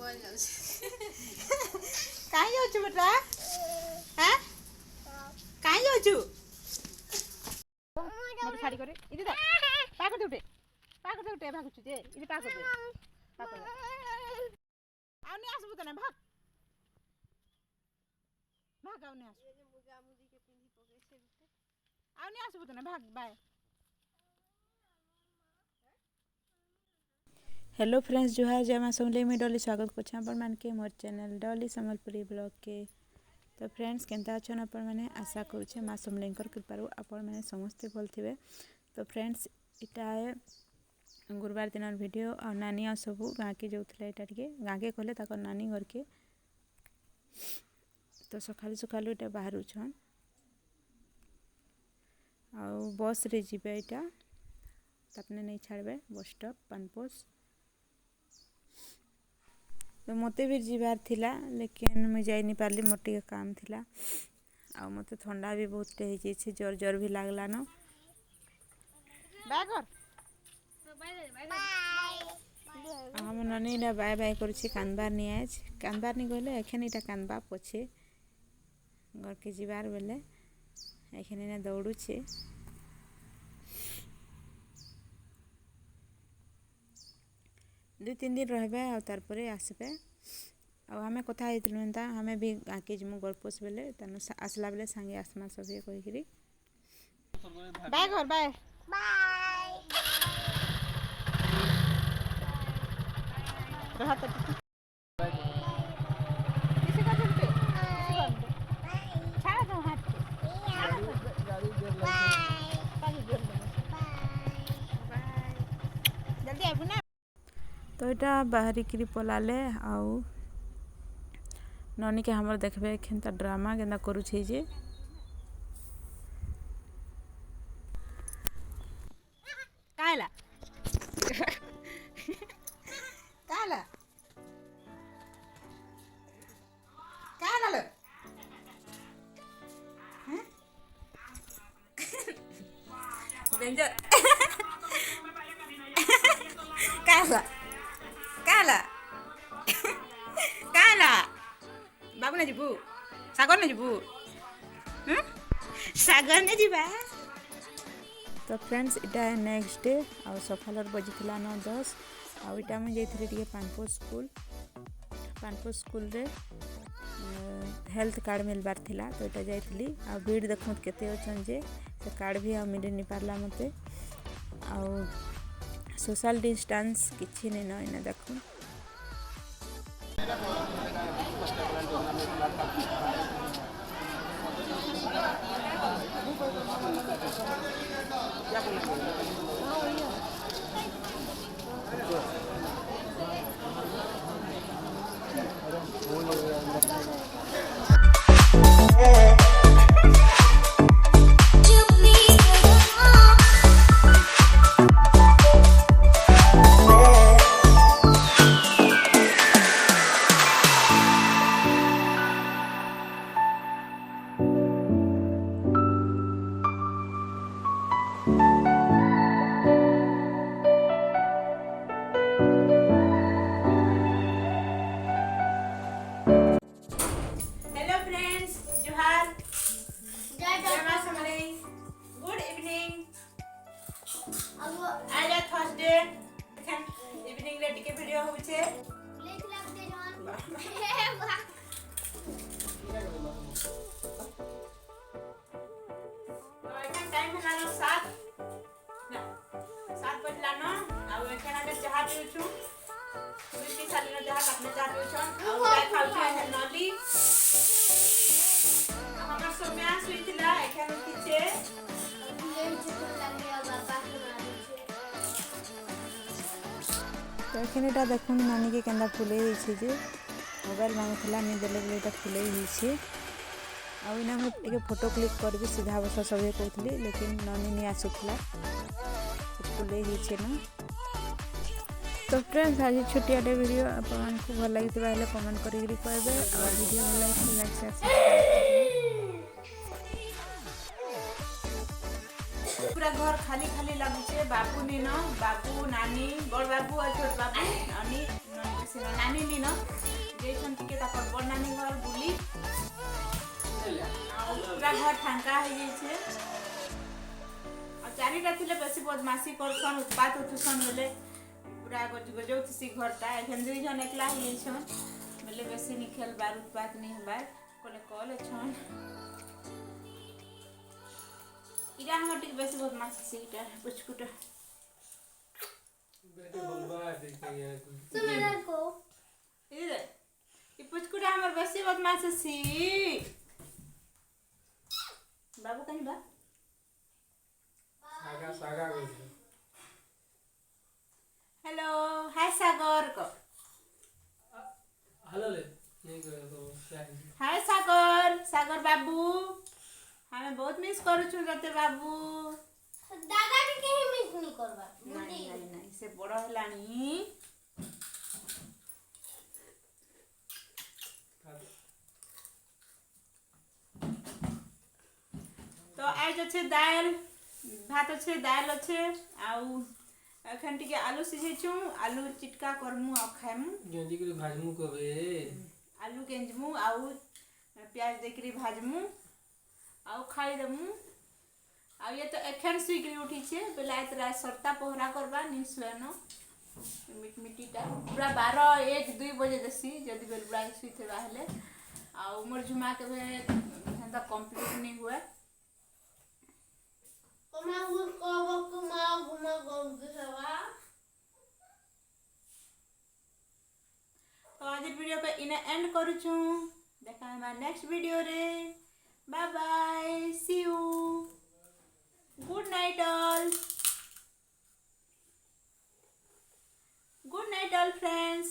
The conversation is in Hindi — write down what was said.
कहीं जाऊँ बेटा हैं कहीं जाऊँ मत छाड़ी करे इधर पाकर दे उठे भागुछु जे इधर पाकर दे आउनी आसबु तने भाग भाग आउनी आसबु तने भाग बाय। हेलो फ्रेंड्स जुहार जय मां समलेई में डॉली स्वागत करछन अपन मान के मोर चैनल डॉली संबलपुरी ब्लॉग के। तो फ्रेंड्स केनता अछन अपन माने आशा करूछे मां समलेईकर कृपारू अपन माने समस्त भल थिबे। तो फ्रेंड्स इटा है गुरुवार दिन वीडियो और नानी आ सब गाँ के जाऊला एटा टिके गाँ के कहले ताकर नानी घर के। तो सकालू सकालू इटा बाहर छन आ बस रे जिबे इटा तपने नहीं छाड़बे बस स्टॉप पानपोस। तो मते भी जीवार थिला लेकिन मुझे जाई नहीं पारली मोर टिके काम थिला आ मते ठंडा भी बहुत हो जाइए जोर जोर भी लागला न बाय हम ननी ना बाय बाय करुछि कानबार नहीं आज कानबार नहीं कहले एखन इटा कानबा पछे घर के जीवार बेले एखन ना दौड़ुछे। दु तीन दिन रहबे आ तारपरे आसबे आ हमें कथा हेतलु एंता हमें भी आके जमु गरपोस बेले तनु आसला बेले संगे आसमा सभे कहि करी बाय घर बाय बाय रहा तो किसी का चलते छाड़ दो हाथ गाड़ी गिर बाय बाय जल्दी आबू ना। तो इटा बाहरी करी पलाले आउ ननी के हमर देखबे केनता ड्रामा केनता करूछे जे काला काला काला ले हैं डेंजर काला काला काला बाबू ने जीबू सागर ने जीबू सागर ने जीबा। तो फ्रेंड्स इटा नेक्स्ट डे आ सफालर बजिला 9:10 आ इटा मैं जाइथि टिके पानपो स्कूल रे हेल्थ कार्ड मिलबार थिला। तो इटा जाइथि आ भीड़ देखत केते अछन जे से कार्ड भी आ मिले नहीं पारला मते आ सोशल डिस्टेंस किछि नहीं न इना देखो इवनिंग रे टिके वीडियो होछे लेख लाग दे जन तो एखन टाइम हलानो 7 बजला न आ एखन आगे चाह पिउछु मिठी साली न चाह अपने चाह पिउछु आ चाय खाउछु है नली हमर सोम्या सुइथिला एखन उठिछे ये चित्र लागे बाबा के मारिछे। तो एखन एटा देखुन नानी के केंदा फुले हिछे जे मोबाइल मांगथला नहीं देले बेले एटा फुले हिछे आ इना हम एक फोटो क्लिक करबी सीधा बस सबे कहथली लेकिन नानी नहीं आसुथला फुले हिछे ना। तो फ्रेंड्स आज छोटिया वीडियो अपन को भल लगी तो कमेंट करी कहबे और वीडियो भल लगी लाइक शेयर पूरा घर खाली खाली लगुचे बाबू नहीं न बाबू नानी बड़ बाबू और छोट बाबू नानी से नानी नी न जेछन टिके तापर बड़ नानी घर बुली पूरा घर फांका हो जाइए और चारिटा थिले बेसी बदमाशी करछन उत्पात उठुसन बेले पूरा गजौथसी घरटा एखन दुई जन एकला हो जाइछन बेले बेसी नि खेल बार उत्पात नहीं हबार कोले कॉल छन इरा हमर टिके बेसी बदमाशी सीटा पुचकुटा बेटे बोलबा देखै यार तो मेरा को इधर ये पुचकुटा हमर बेसी बदमाशी सी बाबू कहीं बा सागा सागा बोल हेलो हाय सागर को हेलो ले नहीं को क्या हाय सागर सागर बाबू हमें बहुत मिस करू छु जते बाबू दादा के केही मिस नहीं करबा नहीं नहीं नहीं से बड़ हलानी तो आज अच्छे दाल भात अच्छे दाल अच्छे आउ एखन टिके आलू सिझेछु आलू चिटका करमु आ खाइमु गेंदी के भाजमु कबे आलू गेंजमु आउ प्याज देकरी भाजमु आउ खाई देमु आ ये तो एखन सुइकरी उठी छे बेलायत रात सरता पहरा करबा नि सुएनो मिटीटा पूरा 12-1-2 बजे देसी जदी बेल बुड़ा सुइते बाहले आ मोर झुमा के हंदा कंप्लीट नहीं हुआ कमा घुमा गम के सवा तो आज वीडियो को इने एंड करू छु देखा हमारा नेक्स्ट वीडियो रे bye bye see you good night all friends.